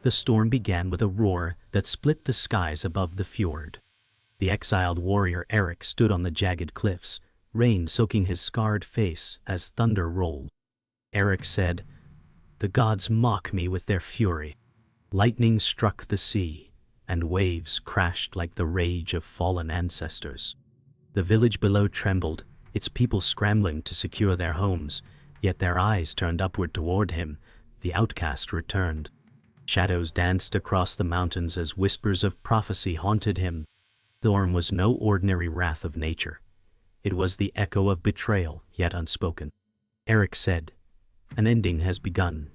The storm began with a roar that split the skies above the fjord. The exiled warrior Erik stood on the jagged cliffs, rain soaking his scarred face as thunder rolled. Erik said, "The gods mock me with their fury." Lightning struck the sea, and waves crashed like the rage of fallen ancestors. The village below trembled, its people scrambling to secure their homes, yet their eyes turned upward toward him. The outcast returned. Shadows danced across the mountains as whispers of prophecy haunted him. The storm was no ordinary wrath of nature. It was the echo of betrayal, yet unspoken. Erik said, "An ending has begun,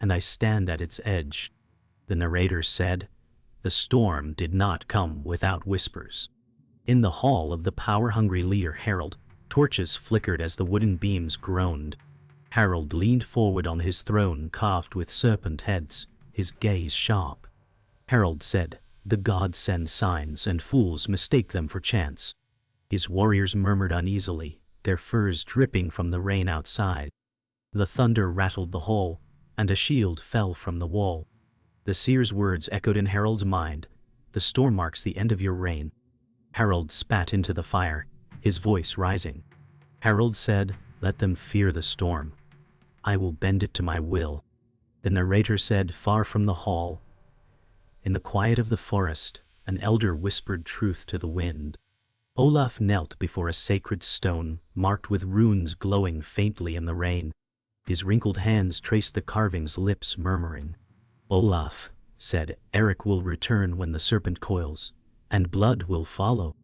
and I stand at its edge." The narrator said, "The storm did not come without whispers." In the hall of the power-hungry leader Harald, torches flickered as the wooden beams groaned. Harald leaned forward on his throne carved with serpent heads, his gaze sharp. Harald said, "The gods send signs and fools mistake them for chance." His warriors murmured uneasily, their furs dripping from the rain outside. The thunder rattled the hall, and a shield fell from the wall. The seer's words echoed in Harald's mind, "The storm marks the end of your reign." Harald spat into the fire, his voice rising. Harald said, "Let them fear the storm. I will bend it to my will." The narrator said, far from the hall, in the quiet of the forest, an elder whispered truth to the wind. Olaf knelt before a sacred stone, marked with runes glowing faintly in the rain. His wrinkled hands traced the carvings, lips murmuring. Olaf said, "Erik will return when the serpent coils, and blood will follow."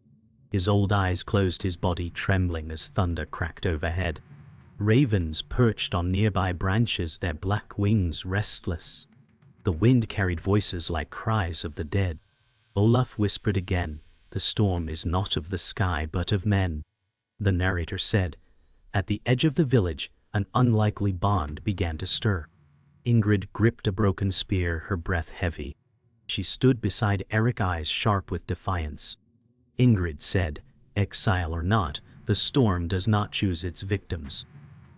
His old eyes closed, his body trembling as thunder cracked overhead. Ravens perched on nearby branches, their black wings restless. The wind carried voices like cries of the dead. Olaf whispered again, "The storm is not of the sky but of men." The narrator said, "At the edge of the village, an unlikely bond began to stir." Ingrid gripped a broken spear, her breath heavy. She stood beside Erik, eyes sharp with defiance. Ingrid said, "Exile or not, the storm does not choose its victims."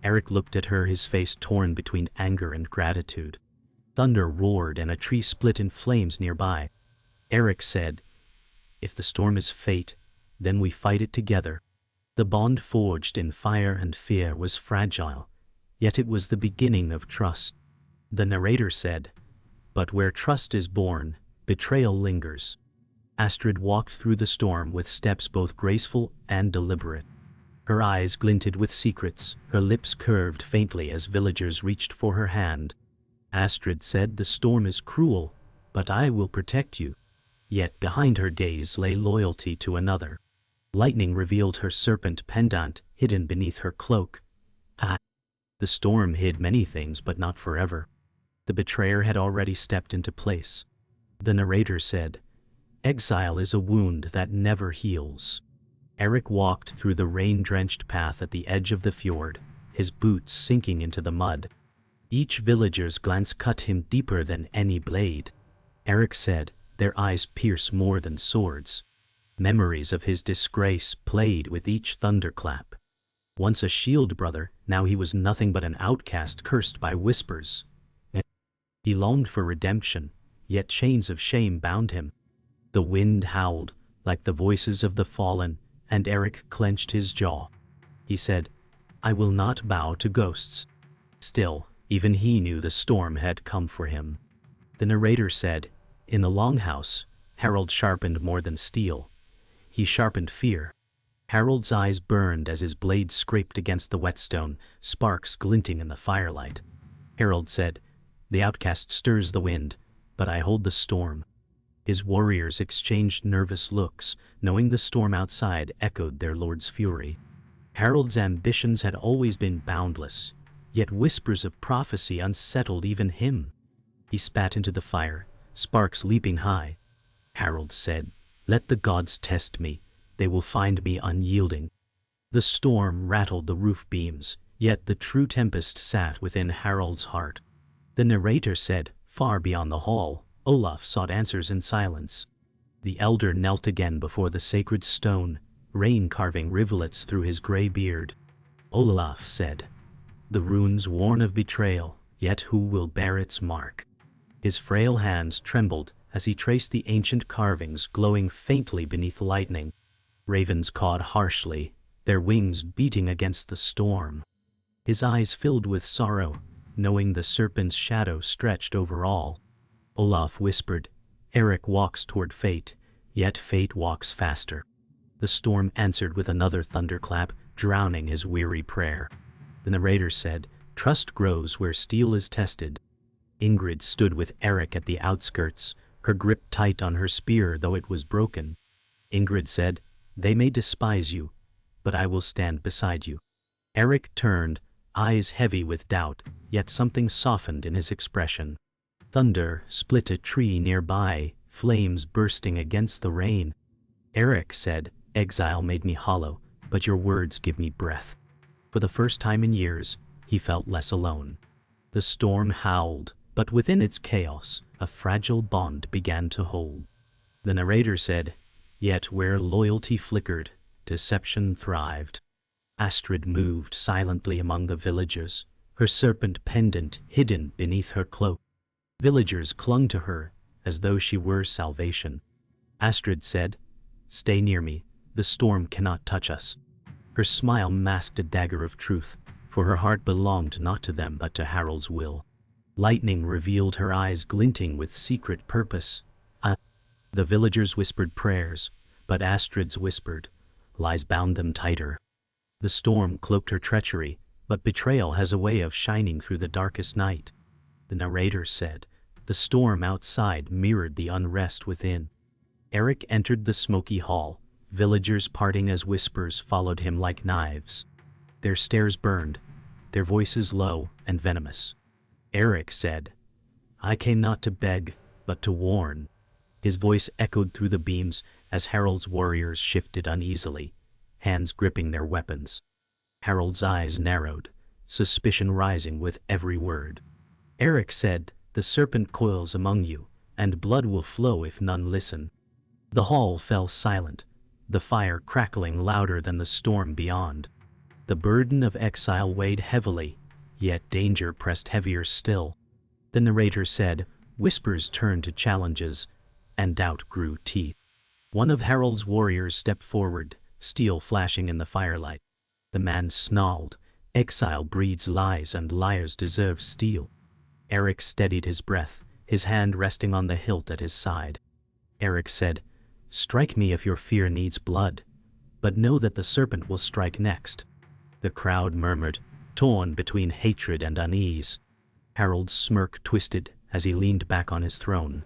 Erik looked at her, his face torn between anger and gratitude. Thunder roared and a tree split in flames nearby. Erik said, "If the storm is fate, then we fight it together." The bond forged in fire and fear was fragile, yet it was the beginning of trust. The narrator said, "But where trust is born, betrayal lingers." Astrid walked through the storm with steps both graceful and deliberate. Her eyes glinted with secrets, her lips curved faintly as villagers reached for her hand. Astrid said, "The storm is cruel, but I will protect you." Yet behind her gaze lay loyalty to another. Lightning revealed her serpent pendant hidden beneath her cloak. The storm hid many things, but not forever. The betrayer had already stepped into place. The narrator said, "Exile is a wound that never heals." Erik walked through the rain-drenched path at the edge of the fjord, his boots sinking into the mud. Each villager's glance cut him deeper than any blade. Erik said, "Their eyes pierce more than swords." Memories of his disgrace played with each thunderclap. Once a shield brother, now he was nothing but an outcast cursed by whispers. He longed for redemption, yet chains of shame bound him. The wind howled, like the voices of the fallen, and Erik clenched his jaw. He said, "I will not bow to ghosts." Still, even he knew the storm had come for him. The narrator said, "In the longhouse, Harald sharpened more than steel. He sharpened fear." Harald's eyes burned as his blade scraped against the whetstone, sparks glinting in the firelight. Harald said, "The outcast stirs the wind, but I hold the storm." His warriors exchanged nervous looks, knowing the storm outside echoed their lord's fury. Harald's ambitions had always been boundless, yet whispers of prophecy unsettled even him. He spat into the fire, sparks leaping high. Harald said, "Let the gods test me, they will find me unyielding." The storm rattled the roof beams, yet the true tempest sat within Harald's heart. The narrator said, far beyond the hall, Olaf sought answers in silence. The elder knelt again before the sacred stone, rain carving rivulets through his gray beard. Olaf said, "The runes warn of betrayal, yet who will bear its mark?" His frail hands trembled as he traced the ancient carvings glowing faintly beneath lightning. Ravens cawed harshly, their wings beating against the storm. His eyes filled with sorrow, knowing the serpent's shadow stretched over all. Olaf whispered, "Erik walks toward fate, yet fate walks faster." The storm answered with another thunderclap, drowning his weary prayer. The narrator said, "Trust grows where steel is tested." Ingrid stood with Erik at the outskirts, her grip tight on her spear though it was broken. Ingrid said, "They may despise you, but I will stand beside you." Erik turned, eyes heavy with doubt, yet something softened in his expression. Thunder split a tree nearby, flames bursting against the rain. Erik said, "Exile made me hollow, but your words give me breath." For the first time in years, he felt less alone. The storm howled, but within its chaos, a fragile bond began to hold. The narrator said, "Yet where loyalty flickered, deception thrived." Astrid moved silently among the villagers, her serpent pendant hidden beneath her cloak. Villagers clung to her, as though she were salvation. Astrid said, "Stay near me, the storm cannot touch us." Her smile masked a dagger of truth, for her heart belonged not to them but to Harald's will. Lightning revealed her eyes glinting with secret purpose. The villagers whispered prayers, but Astrid's whispered lies bound them tighter. The storm cloaked her treachery, but betrayal has a way of shining through the darkest night. The narrator said, "The storm outside mirrored the unrest within." Erik entered the smoky hall, villagers parting as whispers followed him like knives. Their stares burned, their voices low and venomous. Erik said, "I came not to beg, but to warn." His voice echoed through the beams as Harald's warriors shifted uneasily, hands gripping their weapons. Harald's eyes narrowed, suspicion rising with every word. Erik said, "The serpent coils among you, and blood will flow if none listen." The hall fell silent, the fire crackling louder than the storm beyond. The burden of exile weighed heavily, yet danger pressed heavier still. The narrator said, whispers turned to challenges, and doubt grew teeth. One of Harald's warriors stepped forward, steel flashing in the firelight. The man snarled, "Exile breeds lies and liars deserve steel." Erik steadied his breath, his hand resting on the hilt at his side. Erik said, "Strike me if your fear needs blood, but know that the serpent will strike next." The crowd murmured, torn between hatred and unease. Harald's smirk twisted as he leaned back on his throne.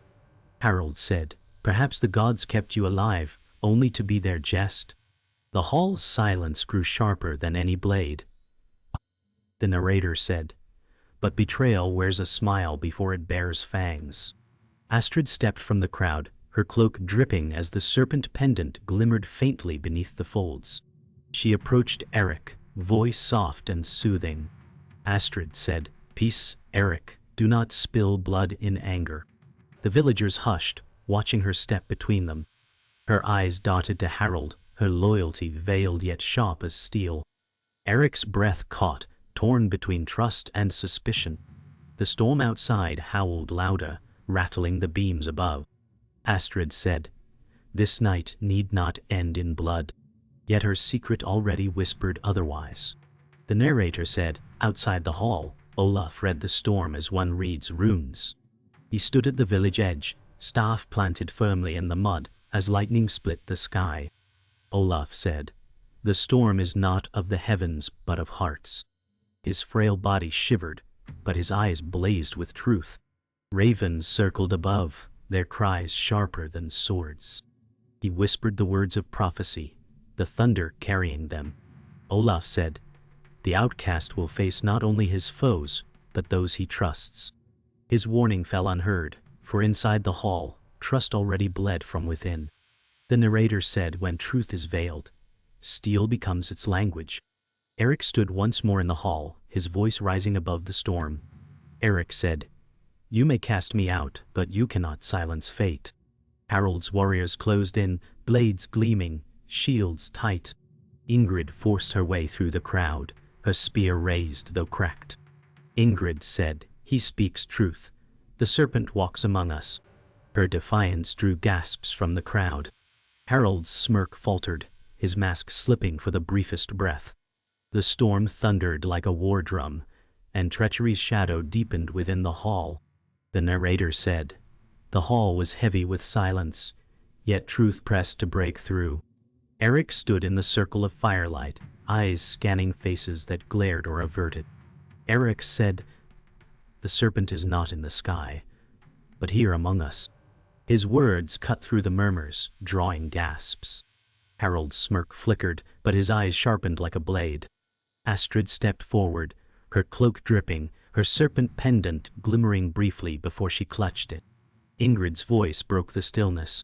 Harald said, "Perhaps the gods kept you alive, only to be their jest." The hall's silence grew sharper than any blade. The narrator said, "But betrayal wears a smile before it bears fangs." Astrid stepped from the crowd, her cloak dripping as the serpent pendant glimmered faintly beneath the folds. She approached Erik, voice soft and soothing. Astrid said, "Peace, Erik, do not spill blood in anger." The villagers hushed, watching her step between them. Her eyes darted to Harald, her loyalty veiled yet sharp as steel. Erik's breath caught, torn between trust and suspicion. The storm outside howled louder, rattling the beams above. Astrid said, "This night need not end in blood." Yet her secret already whispered otherwise. The narrator said, outside the hall, Olaf read the storm as one reads runes. He stood at the village edge, staff planted firmly in the mud, as lightning split the sky. Olaf said, "The storm is not of the heavens but of hearts." His frail body shivered, but his eyes blazed with truth. Ravens circled above, their cries sharper than swords. He whispered the words of prophecy, the thunder carrying them. Olaf said, "The outcast will face not only his foes, but those he trusts." His warning fell unheard, for inside the hall, trust already bled from within. The narrator said, "When truth is veiled, steel becomes its language." Erik stood once more in the hall, his voice rising above the storm. Erik said, "You may cast me out, but you cannot silence fate." Harald's warriors closed in, blades gleaming, shields tight. Ingrid forced her way through the crowd, her spear raised though cracked. Ingrid said, "He speaks truth. The serpent walks among us. Her defiance drew gasps from the crowd. Harald's smirk faltered, his mask slipping for the briefest breath. The storm thundered like a war drum, and treachery's shadow deepened within the hall. The narrator said, "The hall was heavy with silence, yet truth pressed to break through." Erik stood in the circle of firelight, eyes scanning faces that glared or averted. Erik said, "The serpent is not in the sky, but here among us." His words cut through the murmurs, drawing gasps. Harald's smirk flickered, but his eyes sharpened like a blade. Astrid stepped forward, her cloak dripping, her serpent pendant glimmering briefly before she clutched it. Ingrid's voice broke the stillness.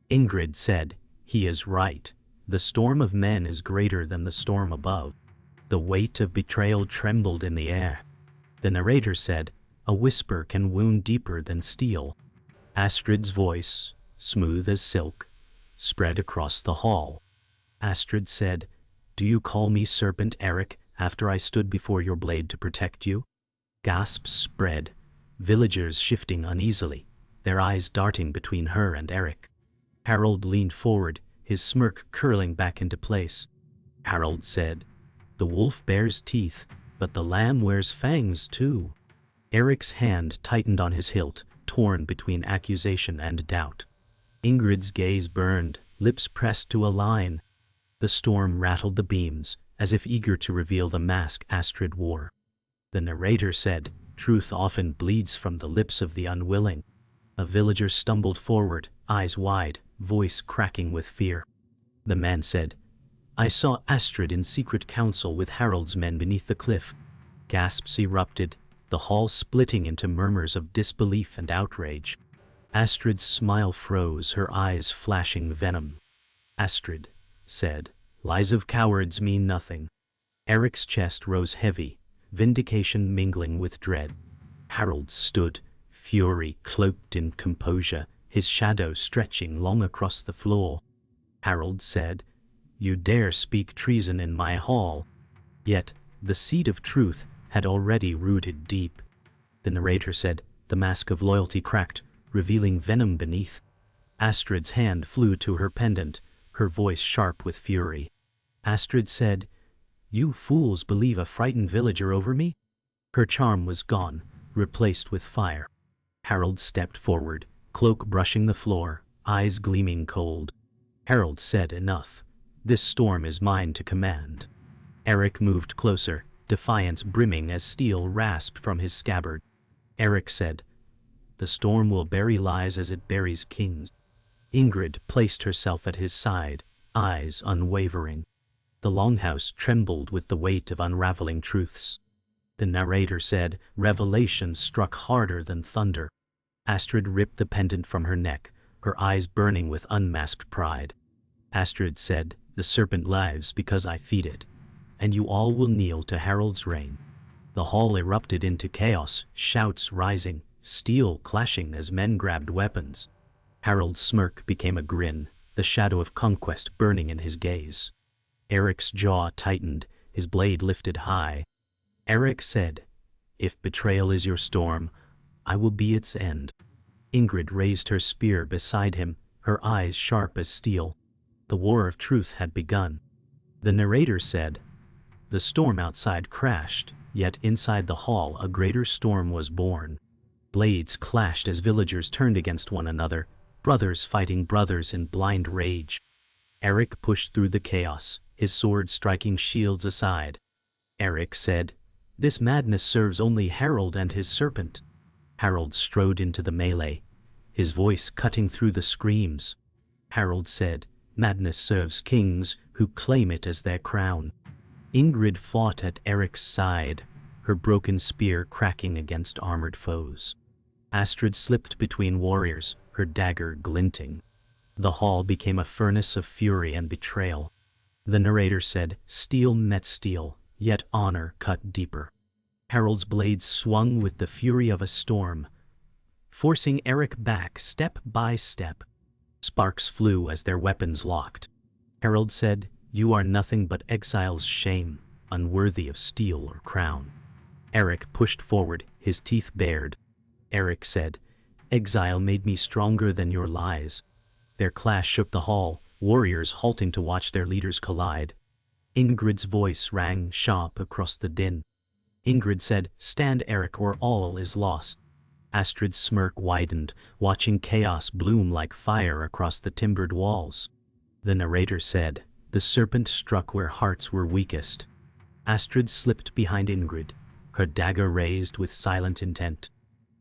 Ingrid said, "He is right. The storm of men is greater than the storm above." The weight of betrayal trembled in the air. The narrator said, "A whisper can wound deeper than steel." Astrid's voice, smooth as silk, spread across the hall. Astrid said, "Do you call me Serpent Erik after I stood before your blade to protect you?" Gasps spread, villagers shifting uneasily, their eyes darting between her and Erik. Harald leaned forward, his smirk curling back into place. Harald said, "The wolf bears teeth, but the lamb wears fangs too." Erik's hand tightened on his hilt, torn between accusation and doubt. Ingrid's gaze burned, lips pressed to a line. The storm rattled the beams, as if eager to reveal the mask Astrid wore. The narrator said, "Truth often bleeds from the lips of the unwilling." A villager stumbled forward, eyes wide, voice cracking with fear. The man said, "I saw Astrid in secret council with Harald's men beneath the cliff." Gasps erupted, the hall splitting into murmurs of disbelief and outrage. Astrid's smile froze, her eyes flashing venom. Astrid said, "Lies of cowards mean nothing." Erik's chest rose heavy, vindication mingling with dread. Harald stood, fury cloaked in composure, his shadow stretching long across the floor. Harald said, "You dare speak treason in my hall." Yet, the seed of truth had already rooted deep. The narrator said, the mask of loyalty cracked, revealing venom beneath. Astrid's hand flew to her pendant, her voice sharp with fury. Astrid said, "You fools believe a frightened villager over me?" Her charm was gone, replaced with fire. Harald stepped forward, cloak brushing the floor, eyes gleaming cold. Harald said, "Enough. This storm is mine to command." Erik moved closer, defiance brimming as steel rasped from his scabbard. Erik said, "The storm will bury lies as it buries kings." Ingrid placed herself at his side, eyes unwavering. The longhouse trembled with the weight of unraveling truths. The narrator said, "Revelation struck harder than thunder." Astrid ripped the pendant from her neck, her eyes burning with unmasked pride. Astrid said, "The serpent lives because I feed it, and you all will kneel to Harald's reign." The hall erupted into chaos, shouts rising, steel clashing as men grabbed weapons. Harald's smirk became a grin, the shadow of conquest burning in his gaze. Erik's jaw tightened, his blade lifted high. Erik said, "If betrayal is your storm, I will be its end." Ingrid raised her spear beside him, her eyes sharp as steel. The war of truth had begun. The narrator said, "The storm outside crashed, yet inside the hall a greater storm was born." Blades clashed as villagers turned against one another, brothers fighting brothers in blind rage. Erik pushed through the chaos, his sword striking shields aside. Erik said, "This madness serves only Harald and his serpent." Harald strode into the melee, his voice cutting through the screams. Harald said, "Madness serves kings who claim it as their crown." Ingrid fought at Erik's side, her broken spear cracking against armored foes. Astrid slipped between warriors, her dagger glinting. The hall became a furnace of fury and betrayal. The narrator said, "Steel met steel, yet honor cut deeper." Harald's blade swung with the fury of a storm, forcing Erik back step by step. Sparks flew as their weapons locked. Harald said, "You are nothing but exile's shame, unworthy of steel or crown." Erik pushed forward, his teeth bared. Erik said. Exile made me stronger than your lies. Their clash shook the hall, warriors halting to watch their leaders collide. Ingrid's voice rang sharp across the din. Ingrid said, "Stand, Erik, or all is lost." Astrid's smirk widened, watching chaos bloom like fire across the timbered walls. The narrator said, "The serpent struck where hearts were weakest." Astrid slipped behind Ingrid, her dagger raised with silent intent.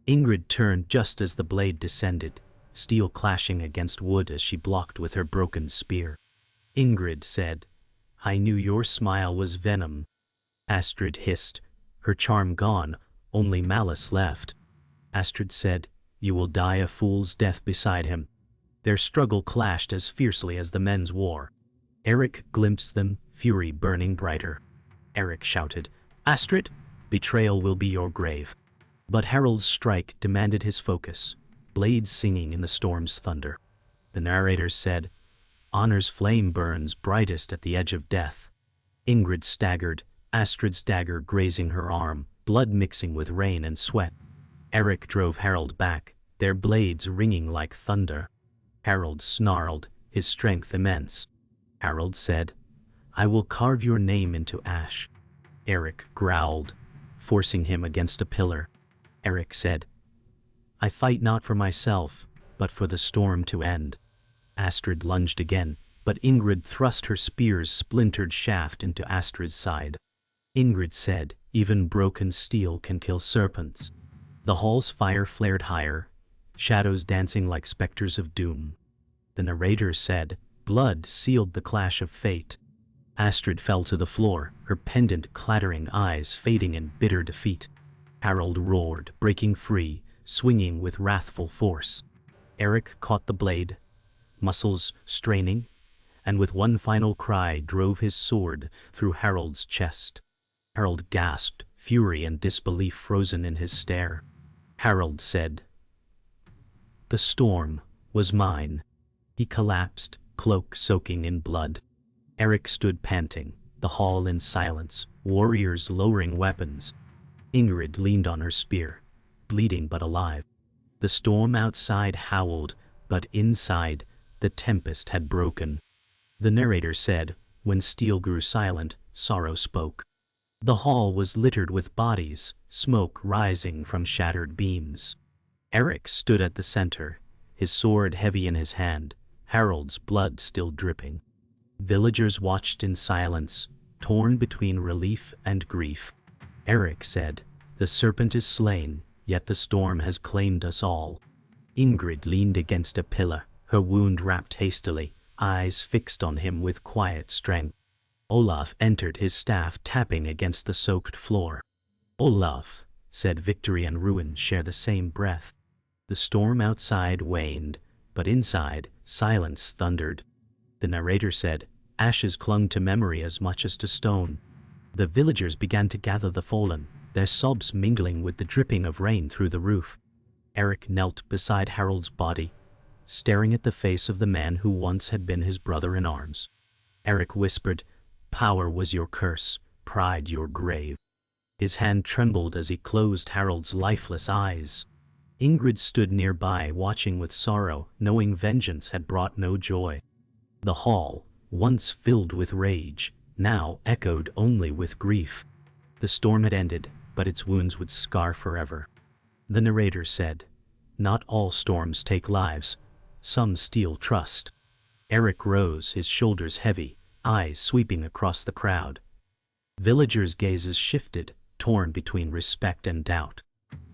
Ingrid turned just as the blade descended, steel clashing against wood as she blocked with her broken spear. Ingrid said, "I knew your smile was venom." Astrid hissed, her charm gone, only malice left. Astrid said, "You will die a fool's death beside him." Their struggle clashed as fiercely as the men's war. Erik glimpsed them, fury burning brighter. Erik shouted, "Astrid, betrayal will be your grave." But Harald's strike demanded his focus, blades singing in the storm's thunder. The narrator said, "Honor's flame burns brightest at the edge of death." Ingrid staggered, Astrid's dagger grazing her arm, blood mixing with rain and sweat. Erik drove Harald back, their blades ringing like thunder. Harald snarled, his strength immense. Harald said, "I will carve your name into ash." Erik growled, forcing him against a pillar. Erik said, "I fight not for myself, but for the storm to end." Astrid lunged again, but Ingrid thrust her spear's splintered shaft into Astrid's side. Ingrid said, "Even broken steel can kill serpents." The hall's fire flared higher, shadows dancing like specters of doom. The narrator said, "Blood sealed the clash of fate." Astrid fell to the floor, her pendant clattering, eyes fading in bitter defeat. Harald roared, breaking free, swinging with wrathful force. Erik caught the blade, muscles straining, and with one final cry drove his sword through Harald's chest. Harald gasped, fury and disbelief frozen in his stare. Harald said, "The storm was mine." He collapsed, cloak soaking in blood. Erik stood panting, the hall in silence, warriors lowering weapons. Ingrid leaned on her spear, bleeding but alive. The storm outside howled, but inside, the tempest had broken. The narrator said, "When steel grew silent, sorrow spoke." The hall was littered with bodies, smoke rising from shattered beams. Erik stood at the center, his sword heavy in his hand, Harald's blood still dripping. Villagers watched in silence, torn between relief and grief. Erik said, "The serpent is slain, yet the storm has claimed us all." Ingrid leaned against a pillar, her wound wrapped hastily, eyes fixed on him with quiet strength. Olaf entered, his staff tapping against the soaked floor. "Olaf," said, "victory and ruin share the same breath." The storm outside waned, but inside, silence thundered. The narrator said, "Ashes clung to memory as much as to stone." The villagers began to gather the fallen, their sobs mingling with the dripping of rain through the roof. Erik knelt beside Harald's body, staring at the face of the man who once had been his brother in arms. Erik whispered, "Power was your curse, pride your grave." His hand trembled as he closed Harald's lifeless eyes. Ingrid stood nearby, watching with sorrow, knowing vengeance had brought no joy. The hall, once filled with rage, now echoed only with grief. The storm had ended, but its wounds would scar forever. The narrator said, "Not all storms take lives, some steal trust." Erik rose, his shoulders heavy, eyes sweeping across the crowd. Villagers' gazes shifted, torn between respect and doubt.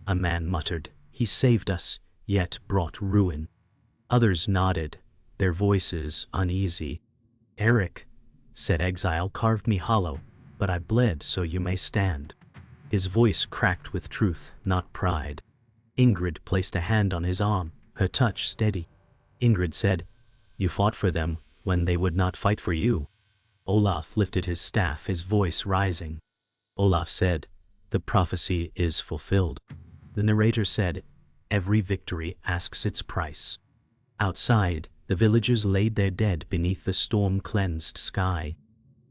A man muttered, "He saved us, yet brought ruin." Others nodded, their voices uneasy. "Erik," said, "Exile carved me hollow, but I bled so you may stand." His voice cracked with truth, not pride. Ingrid placed a hand on his arm, her touch steady. Ingrid said, "You fought for them when they would not fight for you." Olaf lifted his staff, his voice rising. Olaf said, "The prophecy is fulfilled." The narrator said, "Every victory asks its price." Outside, the villagers laid their dead beneath the storm-cleansed sky.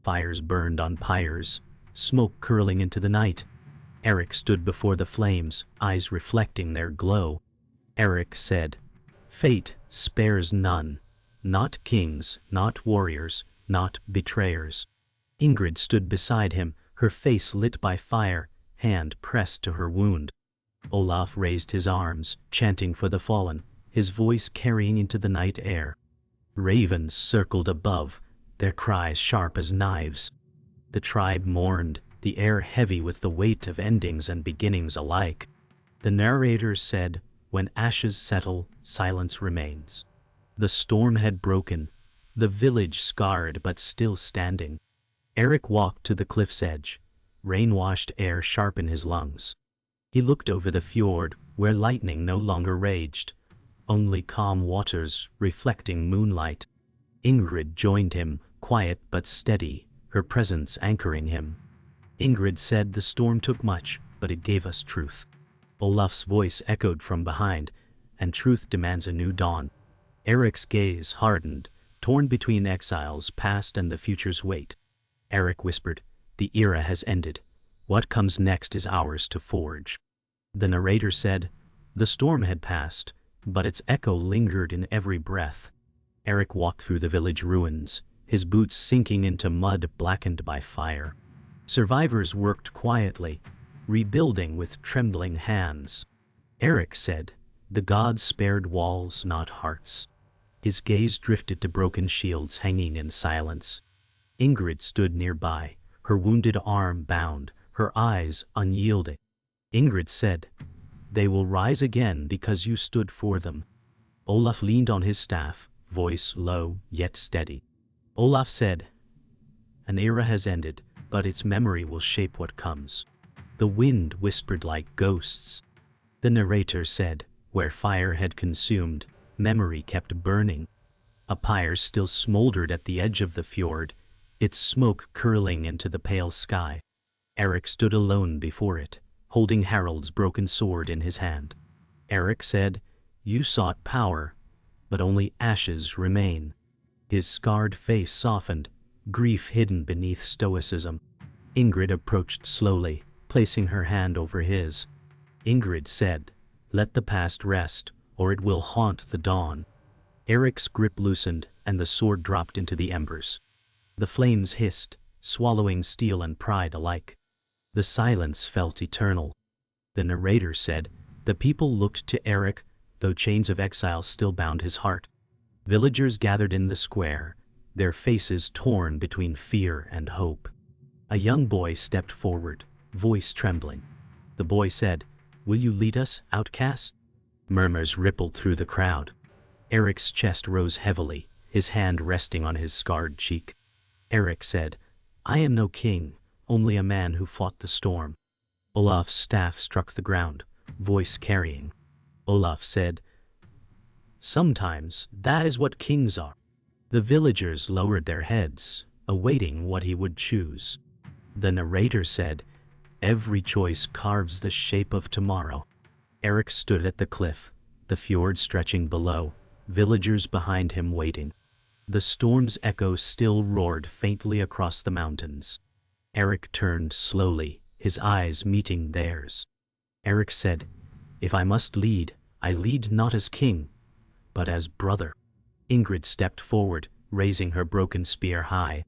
Fires burned on pyres, smoke curling into the night. Erik stood before the flames, eyes reflecting their glow. Erik said, "Fate spares none. Not kings, not warriors, not betrayers." Ingrid stood beside him, her face lit by fire, hand pressed to her wound. Olaf raised his arms, chanting for the fallen, his voice carrying into the night air. Ravens circled above, their cries sharp as knives. The tribe mourned, the air heavy with the weight of endings and beginnings alike. The narrator said, "When ashes settle, silence remains." The storm had broken, the village scarred but still standing. Erik walked to the cliff's edge, rain-washed air sharp in his lungs. He looked over the fjord, where lightning no longer raged, only calm waters reflecting moonlight. Ingrid joined him, quiet but steady, her presence anchoring him. Ingrid said, "The storm took much, but it gave us truth." Olaf's voice echoed from behind, "And truth demands a new dawn." Erik's gaze hardened, torn between exile's past and the future's weight. Erik whispered, "The era has ended. What comes next is ours to forge." The narrator said, "The storm had passed, but its echo lingered in every breath." Erik walked through the village ruins, his boots sinking into mud blackened by fire. Survivors worked quietly, rebuilding with trembling hands. Erik said, "The gods spared walls, not hearts." His gaze drifted to broken shields hanging in silence. Ingrid stood nearby, her wounded arm bound, her eyes unyielding. Ingrid said, "They will rise again because you stood for them." Olaf leaned on his staff, voice low yet steady. Olaf said, "An era has ended, but its memory will shape what comes." The wind whispered like ghosts. The narrator said, "Where fire had consumed, memory kept burning." A pyre still smoldered at the edge of the fjord, its smoke curling into the pale sky. Erik stood alone before it, holding Harald's broken sword in his hand. Erik said, "You sought power, but only ashes remain." His scarred face softened, grief hidden beneath stoicism. Ingrid approached slowly, placing her hand over his. Ingrid said, "Let the past rest, or it will haunt the dawn." Erik's grip loosened, and the sword dropped into the embers. The flames hissed, swallowing steel and pride alike. The silence felt eternal. The narrator said, "The people looked to Erik, though chains of exile still bound his heart." Villagers gathered in the square, their faces torn between fear and hope. A young boy stepped forward, voice trembling. The boy said, "Will you lead us, outcast?" Murmurs rippled through the crowd. Erik's chest rose heavily, his hand resting on his scarred cheek. Erik said, "I am no king, only a man who fought the storm." Olaf's staff struck the ground, voice carrying. Olaf said, "Sometimes that is what kings are." The villagers lowered their heads, awaiting what he would choose. The narrator said, "Every choice carves the shape of tomorrow." Erik stood at the cliff, the fjord stretching below, villagers behind him waiting. The storm's echo still roared faintly across the mountains. Erik turned slowly, his eyes meeting theirs. Erik said, "If I must lead, I lead not as king, but as brother." Ingrid stepped forward, raising her broken spear high.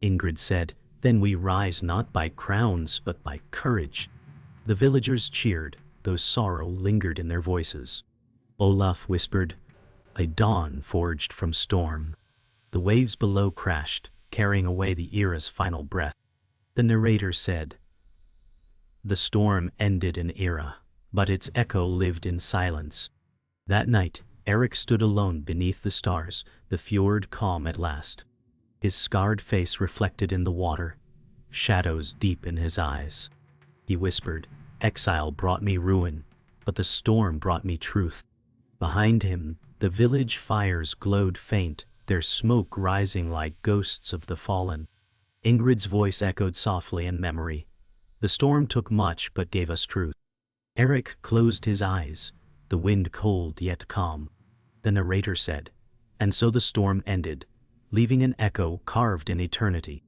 Ingrid said, "Then we rise not by crowns but by courage." The villagers cheered, though sorrow lingered in their voices. Olaf whispered, "A dawn forged from storm." The waves below crashed, carrying away the era's final breath. The narrator said, "The storm ended an era, but its echo lived in silence." That night, Erik stood alone beneath the stars, the fjord calm at last. His scarred face reflected in the water, shadows deep in his eyes. He whispered, "Exile brought me ruin, but the storm brought me truth." Behind him, the village fires glowed faint, their smoke rising like ghosts of the fallen. Ingrid's voice echoed softly in memory. "The storm took much but gave us truth." Erik closed his eyes, the wind cold yet calm. The narrator said, "And so the storm ended, leaving an echo carved in eternity."